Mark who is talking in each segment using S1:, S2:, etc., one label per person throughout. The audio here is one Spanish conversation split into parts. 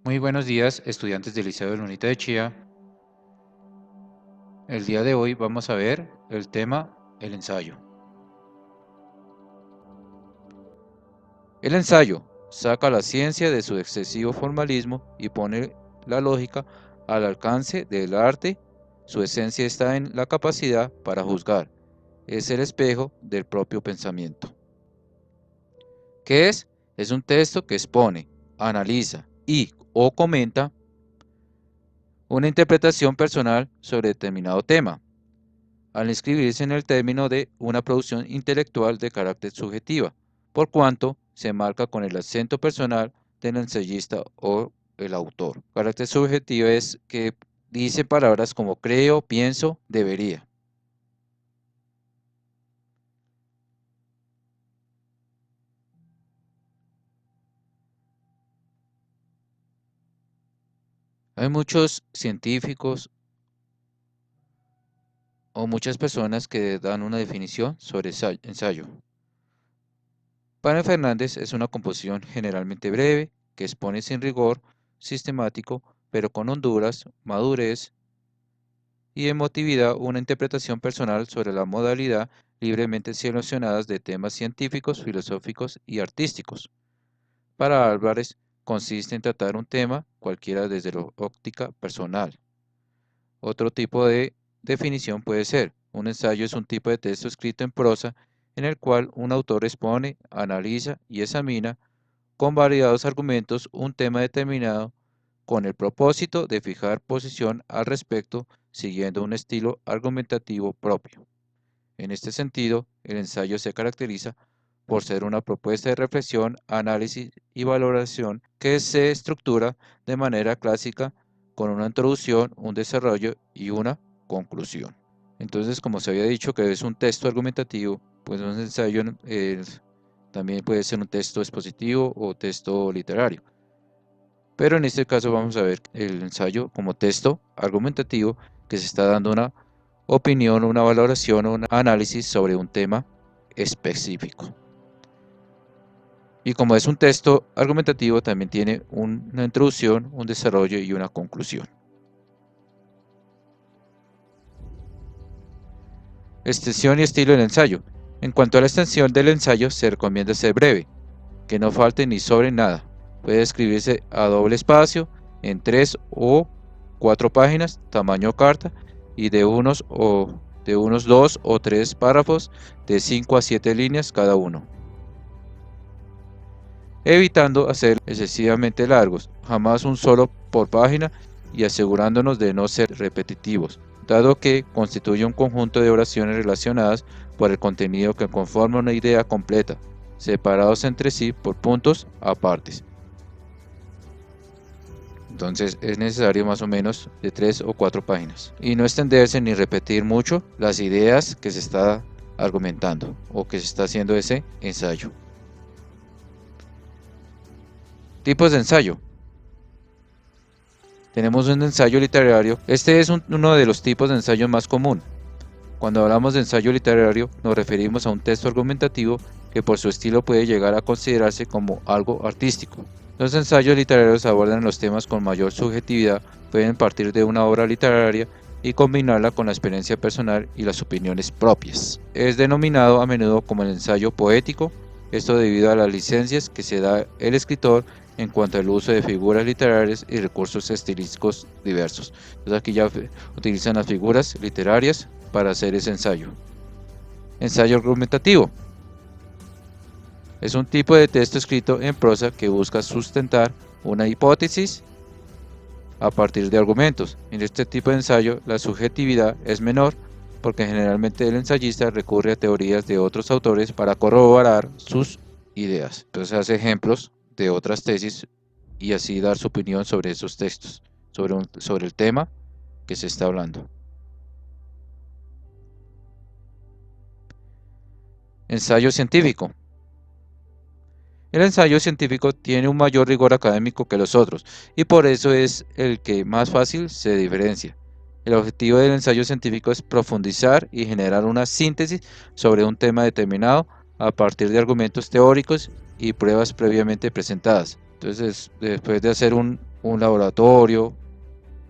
S1: Muy buenos días, estudiantes del Liceo del Unita de Chía. El día de hoy vamos a ver el tema, el ensayo. El ensayo saca la ciencia de su excesivo formalismo y pone la lógica al alcance del arte. Su esencia está en la capacidad para juzgar. Es el espejo del propio pensamiento. ¿Qué es? Es un texto que expone, analiza y o comenta una interpretación personal sobre determinado tema, al inscribirse en el término de una producción intelectual de carácter subjetiva, por cuanto se marca con el acento personal del ensayista o el autor. Carácter subjetivo es que dice palabras como creo, pienso, debería. Hay muchos científicos o muchas personas que dan una definición sobre ensayo. Para Fernández es una composición generalmente breve, que expone sin rigor sistemático, pero con honduras, madurez y emotividad una interpretación personal sobre la modalidad libremente seleccionadas de temas científicos, filosóficos y artísticos. Para Álvarez consiste en tratar un tema cualquiera desde la óptica personal. Otro tipo de definición puede ser: un ensayo es un tipo de texto escrito en prosa en el cual un autor expone, analiza y examina con variados argumentos un tema determinado con el propósito de fijar posición al respecto siguiendo un estilo argumentativo propio. En este sentido, el ensayo se caracteriza por ser una propuesta de reflexión, análisis y valoración que se estructura de manera clásica con una introducción, un desarrollo y una conclusión. Entonces, como se había dicho que es un texto argumentativo, pues un ensayo también puede ser un texto expositivo o texto literario. Pero en este caso vamos a ver el ensayo como texto argumentativo que se está dando una opinión, una valoración o un análisis sobre un tema específico. Y como es un texto argumentativo, también tiene una introducción, un desarrollo y una conclusión. Extensión y estilo del ensayo. En cuanto a la extensión del ensayo, se recomienda ser breve, que no falte ni sobre nada. Puede escribirse a doble espacio, en 3 o 4 páginas, tamaño carta, y de unos 2 o 3 párrafos de 5 a 7 líneas cada uno, evitando hacer excesivamente largos, jamás un solo por página, y asegurándonos de no ser repetitivos, dado que constituye un conjunto de oraciones relacionadas por el contenido que conforma una idea completa, separados entre sí por puntos apartes. Entonces es necesario más o menos de 3 o 4 páginas. Y no extenderse ni repetir mucho las ideas que se está argumentando o que se está haciendo ese ensayo. Tipos de ensayo. Tenemos un ensayo literario. Este es uno de los tipos de ensayo más común. Cuando hablamos de ensayo literario nos referimos a un texto argumentativo que por su estilo puede llegar a considerarse como algo artístico. Los ensayos literarios abordan los temas con mayor subjetividad, pueden partir de una obra literaria y combinarla con la experiencia personal y las opiniones propias. Es denominado a menudo como el ensayo poético, esto debido a las licencias que se da el escritor en cuanto al uso de figuras literarias y recursos estilísticos diversos. Entonces aquí ya utilizan las figuras literarias para hacer ese ensayo. Ensayo argumentativo. Es un tipo de texto escrito en prosa que busca sustentar una hipótesis a partir de argumentos. En este tipo de ensayo la subjetividad es menor porque generalmente el ensayista recurre a teorías de otros autores para corroborar sus ideas. Entonces hace ejemplos de otras tesis y así dar su opinión sobre esos textos, sobre el tema que se está hablando. Ensayo científico. El ensayo científico tiene un mayor rigor académico que los otros y por eso es el que más fácil se diferencia. El objetivo del ensayo científico es profundizar y generar una síntesis sobre un tema determinado a partir de argumentos teóricos y pruebas previamente presentadas. Entonces, después de hacer un un laboratorio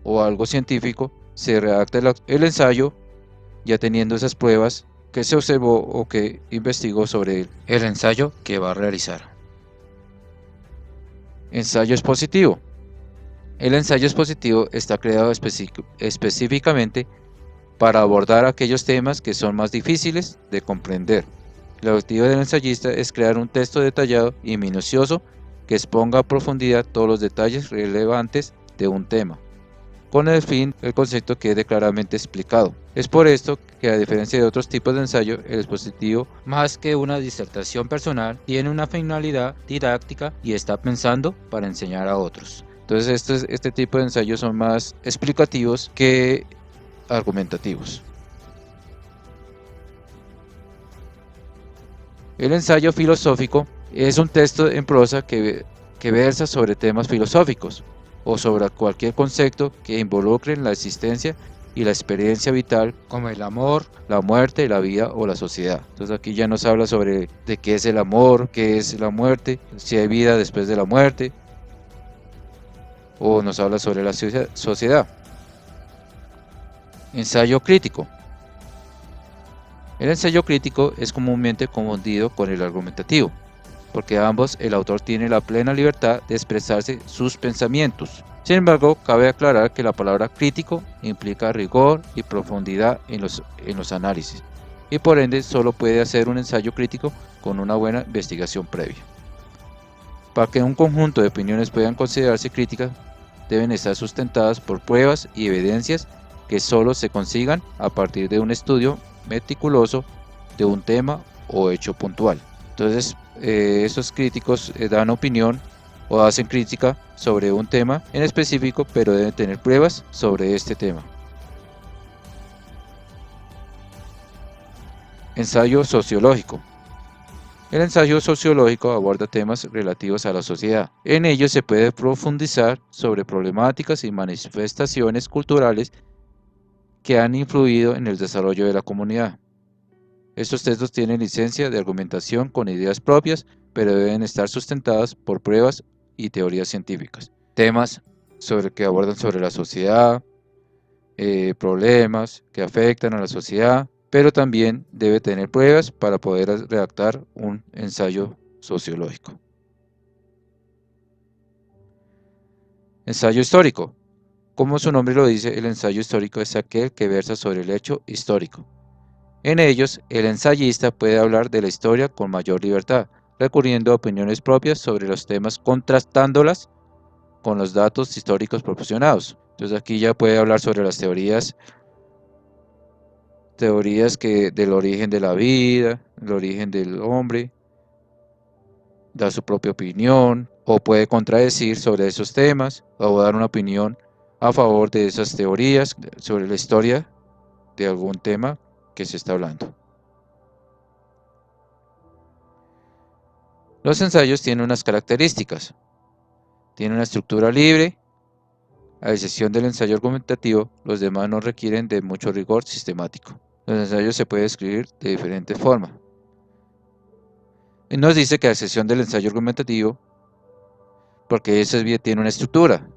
S1: o algo científico, se redacta el ensayo ya teniendo esas pruebas que se observó o que investigó sobre el ensayo que va a realizar. Ensayo expositivo. El ensayo expositivo está creado específicamente para abordar aquellos temas que son más difíciles de comprender. El objetivo del ensayista es crear un texto detallado y minucioso que exponga a profundidad todos los detalles relevantes de un tema, con el fin el concepto quede claramente explicado. Es por esto que, a diferencia de otros tipos de ensayo, el expositivo, más que una disertación personal, tiene una finalidad didáctica y está pensando para enseñar a otros. Entonces este tipo de ensayos son más explicativos que argumentativos. El ensayo filosófico es un texto en prosa que versa sobre temas filosóficos o sobre cualquier concepto que involucre la existencia y la experiencia vital, como el amor, la muerte, la vida o la sociedad. Entonces aquí ya nos habla sobre de qué es el amor, qué es la muerte, si hay vida después de la muerte, o nos habla sobre la sociedad. Ensayo crítico. El ensayo crítico es comúnmente confundido con el argumentativo, porque ambos el autor tiene la plena libertad de expresarse sus pensamientos. Sin embargo, cabe aclarar que la palabra crítico implica rigor y profundidad en los análisis, y por ende solo puede hacer un ensayo crítico con una buena investigación previa. Para que un conjunto de opiniones puedan considerarse críticas, deben estar sustentadas por pruebas y evidencias que solo se consigan a partir de un estudio meticuloso de un tema o hecho puntual. Entonces, esos críticos dan opinión o hacen crítica sobre un tema en específico, pero deben tener pruebas sobre este tema. Ensayo sociológico. El ensayo sociológico aborda temas relativos a la sociedad. En ello se puede profundizar sobre problemáticas y manifestaciones culturales que han influido en el desarrollo de la comunidad. Estos textos tienen licencia de argumentación con ideas propias, pero deben estar sustentadas por pruebas y teorías científicas. Temas que abordan sobre la sociedad, problemas que afectan a la sociedad, pero también debe tener pruebas para poder redactar un ensayo sociológico. Ensayo histórico. Como su nombre lo dice, el ensayo histórico es aquel que versa sobre el hecho histórico. En ellos, el ensayista puede hablar de la historia con mayor libertad, recurriendo a opiniones propias sobre los temas, contrastándolas con los datos históricos proporcionados. Entonces aquí ya puede hablar sobre las teorías del origen de la vida, el origen del hombre, da su propia opinión, o puede contradecir sobre esos temas, o dar una opinión a favor de esas teorías sobre la historia de algún tema que se está hablando. Los ensayos tienen unas características. Tienen una estructura libre, a excepción del ensayo argumentativo, los demás no requieren de mucho rigor sistemático. Los ensayos se pueden escribir de diferentes formas. Y nos dice que a excepción del ensayo argumentativo, porque ese bien tiene una estructura.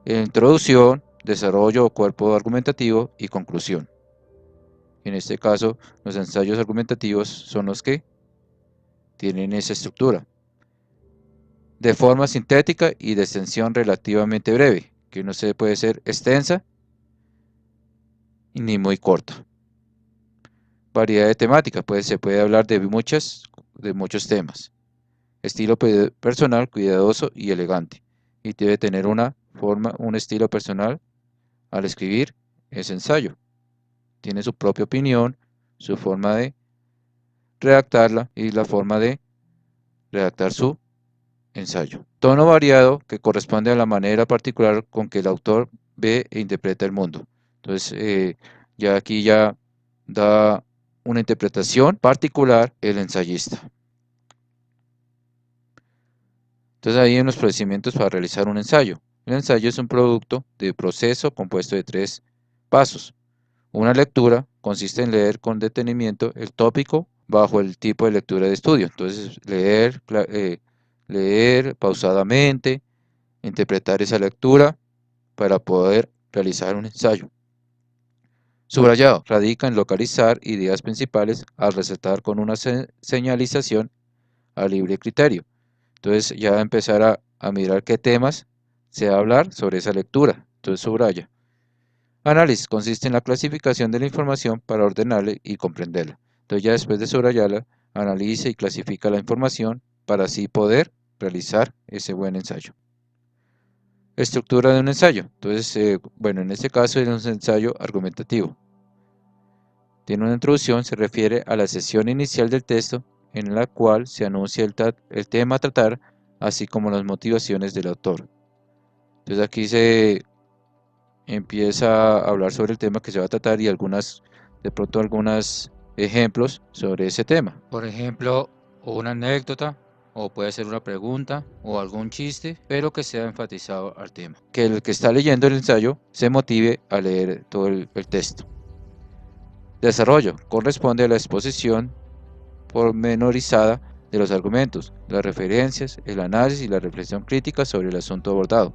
S1: Introducción, desarrollo o cuerpo argumentativo y conclusión. En este caso, los ensayos argumentativos son los que tienen esa estructura. De forma sintética y de extensión relativamente breve, que no se puede ser extensa ni muy corta. Variedad de temática, pues se puede hablar de muchos temas. Estilo personal, cuidadoso y elegante. Y debe tener un estilo personal al escribir ese ensayo. Tiene su propia opinión, su forma de redactarla y la forma de redactar su ensayo. Tono variado que corresponde a la manera particular con que el autor ve e interpreta el mundo. Entonces, ya aquí ya da una interpretación particular el ensayista. Entonces ahí hay unos procedimientos para realizar un ensayo. El ensayo es un producto de proceso compuesto de 3 pasos. Una lectura consiste en leer con detenimiento el tópico bajo el tipo de lectura de estudio. Entonces leer pausadamente, interpretar esa lectura para poder realizar un ensayo. Subrayado, radica en localizar ideas principales al recetar con una señalización a libre criterio. Entonces ya empezar a mirar qué temas se va a hablar sobre esa lectura. Entonces subraya. Análisis consiste en la clasificación de la información para ordenarla y comprenderla. Entonces ya después de subrayarla, analiza y clasifica la información para así poder realizar ese buen ensayo. Estructura de un ensayo. Entonces, bueno, en este caso es un ensayo argumentativo. Tiene una introducción, se refiere a la sesión inicial del texto en la cual se anuncia el tema a tratar, así como las motivaciones del autor. Entonces aquí se empieza a hablar sobre el tema que se va a tratar y de pronto algunos ejemplos sobre ese tema. Por ejemplo, o una anécdota, o puede ser una pregunta, o algún chiste, pero que sea enfatizado al tema. Que el que está leyendo el ensayo se motive a leer todo el texto. Desarrollo. Corresponde a la exposición pormenorizada de los argumentos, las referencias, el análisis y la reflexión crítica sobre el asunto abordado.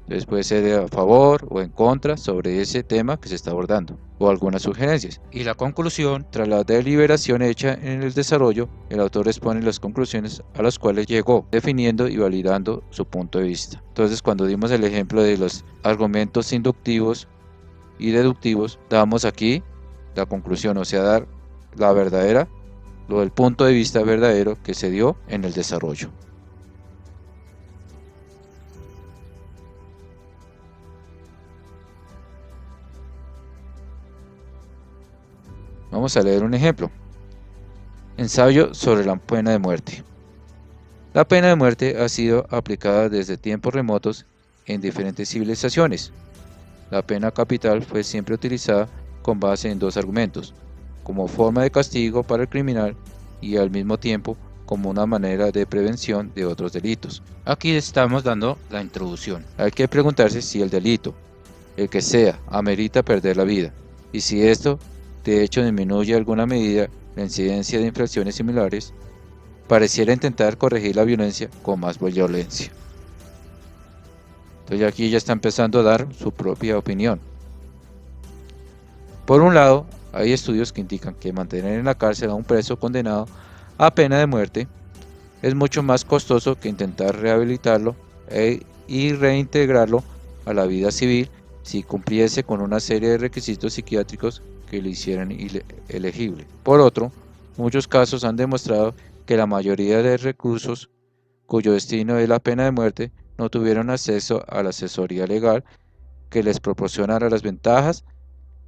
S1: Entonces puede ser a favor o en contra sobre ese tema que se está abordando, o algunas sugerencias. Y la conclusión, tras la deliberación hecha en el desarrollo, el autor expone las conclusiones a las cuales llegó, definiendo y validando su punto de vista. Entonces cuando dimos el ejemplo de los argumentos inductivos y deductivos, damos aquí la conclusión, o sea, dar la verdadera, lo del punto de vista verdadero que se dio en el desarrollo. Vamos a leer un ejemplo. Ensayo sobre la pena de muerte. La pena de muerte ha sido aplicada desde tiempos remotos en diferentes civilizaciones. La pena capital fue siempre utilizada con base en dos argumentos, como forma de castigo para el criminal y al mismo tiempo como una manera de prevención de otros delitos. Aquí estamos dando la introducción. Hay que preguntarse si el delito, el que sea, amerita perder la vida, y si esto de hecho disminuye en alguna medida la incidencia de infracciones similares, pareciera intentar corregir la violencia con más violencia. Entonces aquí ya está empezando a dar su propia opinión. Por un lado, hay estudios que indican que mantener en la cárcel a un preso condenado a pena de muerte es mucho más costoso que intentar rehabilitarlo y reintegrarlo a la vida civil si cumpliese con una serie de requisitos psiquiátricos que le hicieran elegible. Por otro, muchos casos han demostrado que la mayoría de reclusos cuyo destino es la pena de muerte no tuvieron acceso a la asesoría legal que les proporcionara las ventajas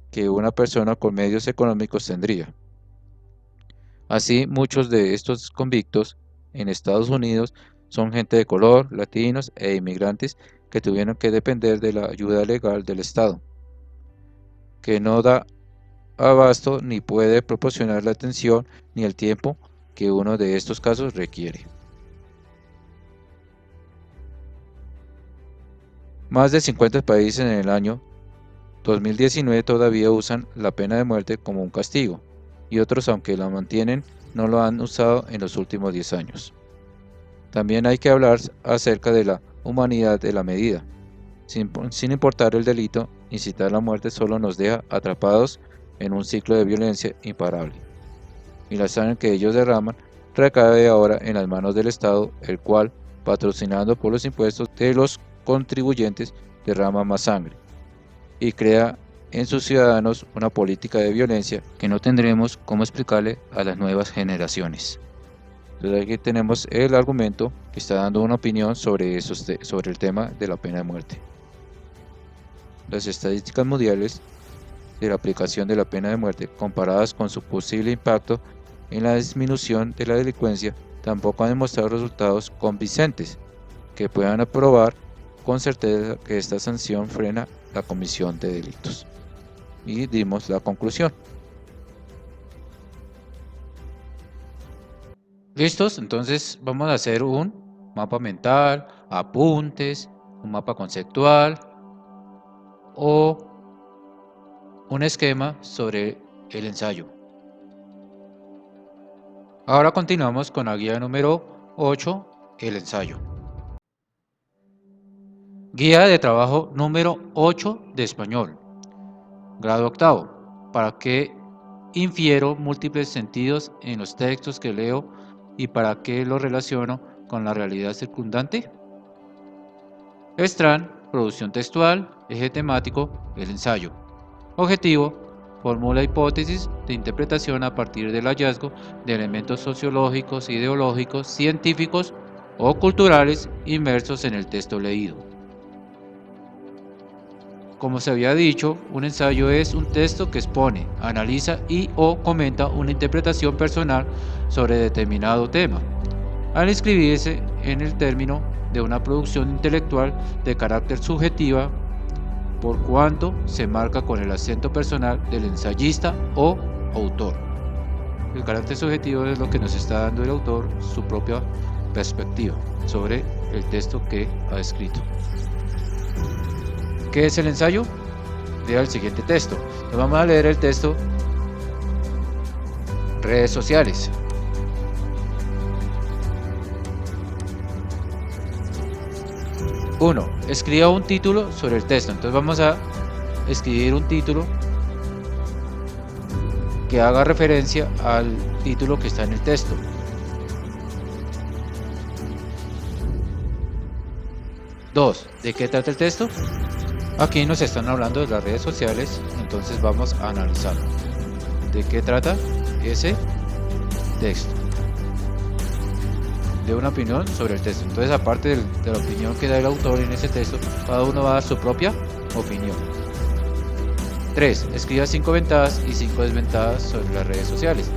S1: que una persona con medios económicos tendría. Así, muchos de estos convictos en Estados Unidos son gente de color, latinos e inmigrantes que tuvieron que depender de la ayuda legal del Estado, que no da abasto ni puede proporcionar la atención ni el tiempo que uno de estos casos requiere. Más de 50 países en el año 2019 todavía usan la pena de muerte como un castigo, y otros, aunque la mantienen, no lo han usado en los últimos 10 años. También hay que hablar acerca de la humanidad de la medida. Sin importar el delito, incitar la muerte solo nos deja atrapados en un ciclo de violencia imparable. Y la sangre que ellos derraman recae ahora en las manos del Estado, el cual, patrocinado por los impuestos de los contribuyentes, derrama más sangre y crea en sus ciudadanos una política de violencia que no tendremos cómo explicarle a las nuevas generaciones. Entonces aquí tenemos el argumento que está dando una opinión sobre el tema de la pena de muerte. Las estadísticas mundiales de la aplicación de la pena de muerte comparadas con su posible impacto en la disminución de la delincuencia tampoco han demostrado resultados convincentes que puedan probar con certeza que esta sanción frena la comisión de delitos. Y dimos la conclusión. ¿Listos? Entonces vamos a hacer un mapa mental, apuntes, un mapa conceptual o un esquema sobre el ensayo. Ahora continuamos con la guía número 8, el ensayo. Guía de trabajo número 8 de español. Grado octavo. ¿Para qué infiero múltiples sentidos en los textos que leo y para qué los relaciono con la realidad circundante? Estran, producción textual, eje temático, el ensayo. Objetivo, formula hipótesis de interpretación a partir del hallazgo de elementos sociológicos, ideológicos, científicos o culturales inmersos en el texto leído. Como se había dicho, un ensayo es un texto que expone, analiza y o comenta una interpretación personal sobre determinado tema, al inscribirse en el término de una producción intelectual de carácter subjetiva, por cuanto se marca con el acento personal del ensayista o autor. El carácter subjetivo es lo que nos está dando el autor, su propia perspectiva sobre el texto que ha escrito. ¿Qué es el ensayo? Lea el siguiente texto. Nos vamos a leer el texto redes sociales. Uno, escriba un título sobre el texto. Entonces vamos a escribir un título que haga referencia al título que está en el texto. 2. ¿De qué trata el texto? Aquí nos están hablando de las redes sociales, entonces vamos a analizarlo. ¿De qué trata ese texto? De una opinión sobre el texto. Entonces, aparte de la opinión que da el autor en ese texto, cada uno va a dar su propia opinión. 3. Escriba 5 ventajas y 5 desventajas sobre las redes sociales.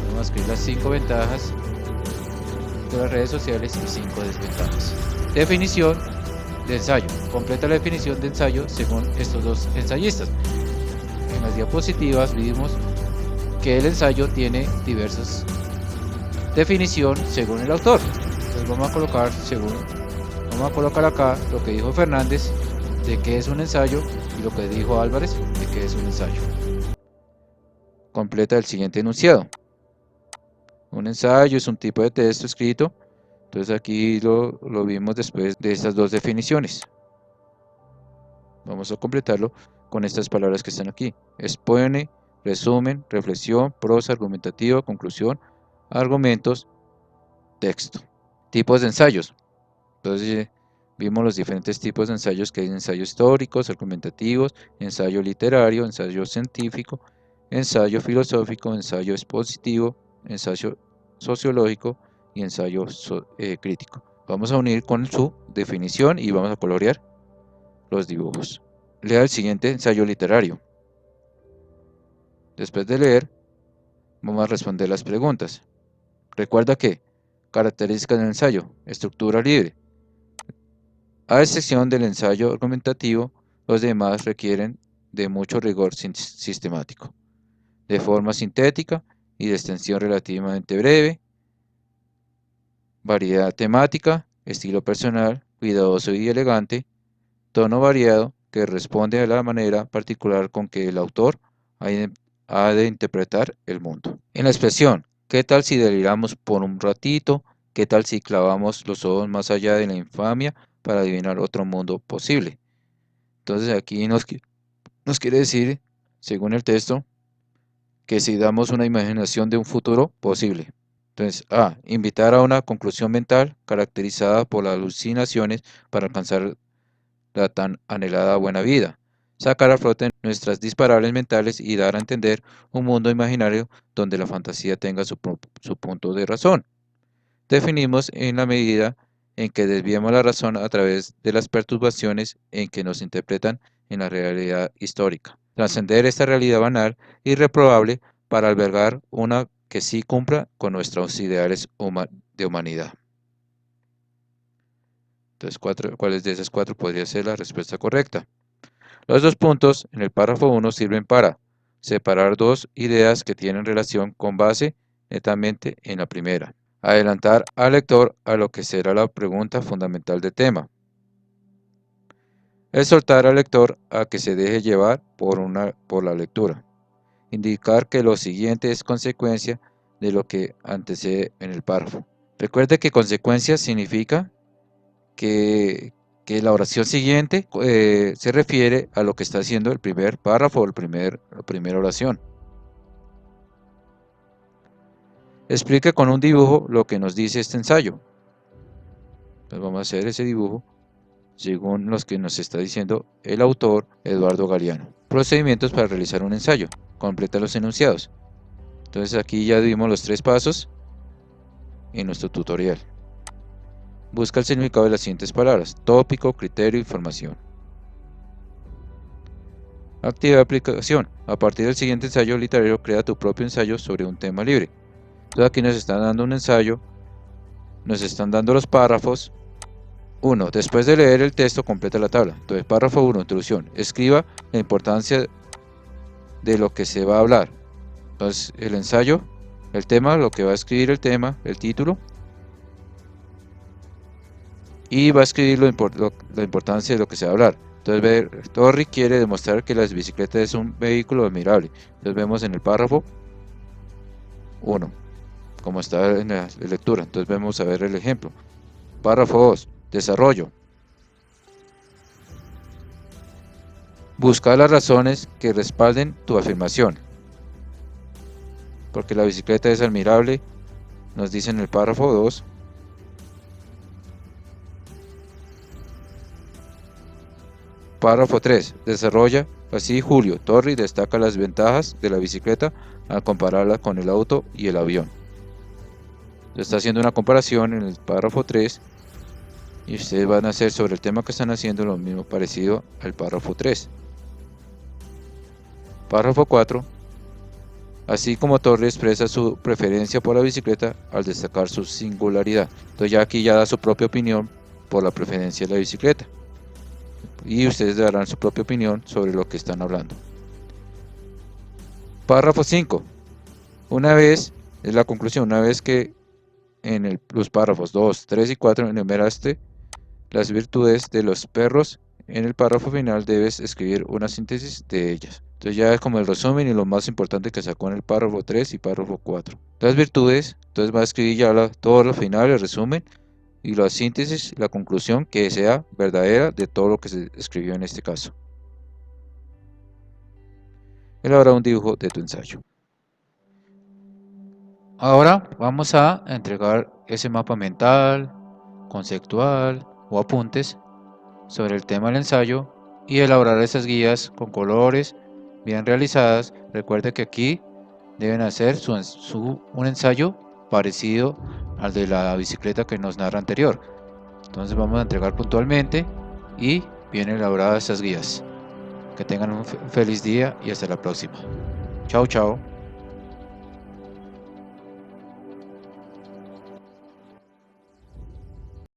S1: Vamos a escribir las 5 ventajas de las redes sociales y 5 desventajas. Definición de ensayo. Completa la definición de ensayo según estos dos ensayistas. En las diapositivas vimos que el ensayo tiene diversas definiciones según el autor. Entonces vamos a colocar acá lo que dijo Fernández de qué es un ensayo y lo que dijo Álvarez de qué es un ensayo. Completa el siguiente enunciado. Un ensayo es un tipo de texto escrito. Entonces aquí lo vimos después de estas dos definiciones. Vamos a completarlo con estas palabras que están aquí. Expone, resumen, reflexión, prosa, argumentativa, conclusión, argumentos, texto. Tipos de ensayos. Entonces vimos los diferentes tipos de ensayos que hay: ensayos históricos, argumentativos, ensayo literario, ensayo científico, ensayo filosófico, ensayo expositivo, ensayo sociológico y ensayo crítico. Vamos a unir con su definición y vamos a colorear los dibujos. Lea el siguiente ensayo literario. Después de leer, vamos a responder las preguntas. Recuerda que características del ensayo: estructura libre. A excepción del ensayo argumentativo, los demás requieren de mucho rigor sistemático, de forma sintética y de extensión relativamente breve, variedad temática, estilo personal, cuidadoso y elegante, tono variado que responde a la manera particular con que el autor ha de interpretar el mundo. En la expresión, ¿qué tal si deliramos por un ratito? ¿Qué tal si clavamos los ojos más allá de la infamia para adivinar otro mundo posible? Entonces aquí nos quiere decir, según el texto, que si damos una imaginación de un futuro posible. Entonces, A. Invitar a una conclusión mental caracterizada por las alucinaciones para alcanzar la tan anhelada buena vida. Sacar a flote nuestras disparables mentales y dar a entender un mundo imaginario donde la fantasía tenga su punto de razón. Definimos en la medida en que desviemos la razón a través de las perturbaciones en que nos interpretan en la realidad histórica. Trascender esta realidad banal y reprobable para albergar una que sí cumpla con nuestros ideales de humanidad. Entonces, ¿cuáles de esas 4 podría ser la respuesta correcta? Los 2 puntos en el párrafo 1 sirven para separar 2 ideas que tienen relación con base netamente en la primera. Adelantar al lector a lo que será la pregunta fundamental del tema. Exhortar al lector a que se deje llevar por la lectura. Indicar que lo siguiente es consecuencia de lo que antecede en el párrafo. Recuerde que consecuencia significa que que la oración siguiente se refiere a lo que está haciendo el primer párrafo o la primera oración. Explique con un dibujo lo que nos dice este ensayo. Pues vamos a hacer ese dibujo según los que nos está diciendo el autor Eduardo Galeano. Procedimientos para realizar un ensayo. Completa los enunciados. Entonces aquí ya vimos los 3 pasos en nuestro tutorial. Busca el significado de las siguientes palabras: tópico, criterio, información. Actividad de aplicación. A partir del siguiente ensayo literario, crea tu propio ensayo sobre un tema libre. Entonces aquí nos están dando un ensayo, nos están dando los párrafos. 1. Después de leer el texto, completa la tabla. Entonces, párrafo 1, introducción. Escriba la importancia de lo que se va a hablar. Entonces, el ensayo, el tema, lo que va a escribir el tema, el título. Y va a escribir la importancia de lo que se va a hablar. Entonces, Torri quiere demostrar que las bicicletas es un vehículo admirable. Entonces, vemos en el párrafo 1, como está en la lectura. Entonces, vamos a ver el ejemplo. Párrafo 2, desarrollo. Busca las razones que respalden tu afirmación. Porque la bicicleta es admirable, nos dice en el párrafo 2. Párrafo 3. Desarrolla. Así, Julio Torri destaca las ventajas de la bicicleta al compararla con el auto y el avión. Está haciendo una comparación en el párrafo 3 y ustedes van a hacer sobre el tema que están haciendo lo mismo parecido al párrafo 3. Párrafo 4. Así como Torri expresa su preferencia por la bicicleta al destacar su singularidad. Entonces ya aquí ya da su propia opinión por la preferencia de la bicicleta. Y ustedes darán su propia opinión sobre lo que están hablando. Párrafo 5. Una vez, es la conclusión, una vez que en los párrafos 2, 3 y 4 enumeraste las virtudes de los perros, en el párrafo final debes escribir una síntesis de ellas. Entonces ya es como el resumen y lo más importante que sacó en el párrafo 3 y párrafo 4. Las virtudes, entonces va a escribir ya todo lo final, el resumen y la síntesis, la conclusión que sea verdadera de todo lo que se escribió en este caso. Elabora un dibujo de tu ensayo. Ahora vamos a entregar ese mapa mental, conceptual o apuntes sobre el tema del ensayo y elaborar esas guías con colores bien realizadas. Recuerde que aquí deben hacer un ensayo parecido al de la bicicleta que nos narra anterior. Entonces vamos a entregar puntualmente y bien elaboradas esas guías. Que tengan un feliz día y hasta la próxima. Chao, chao.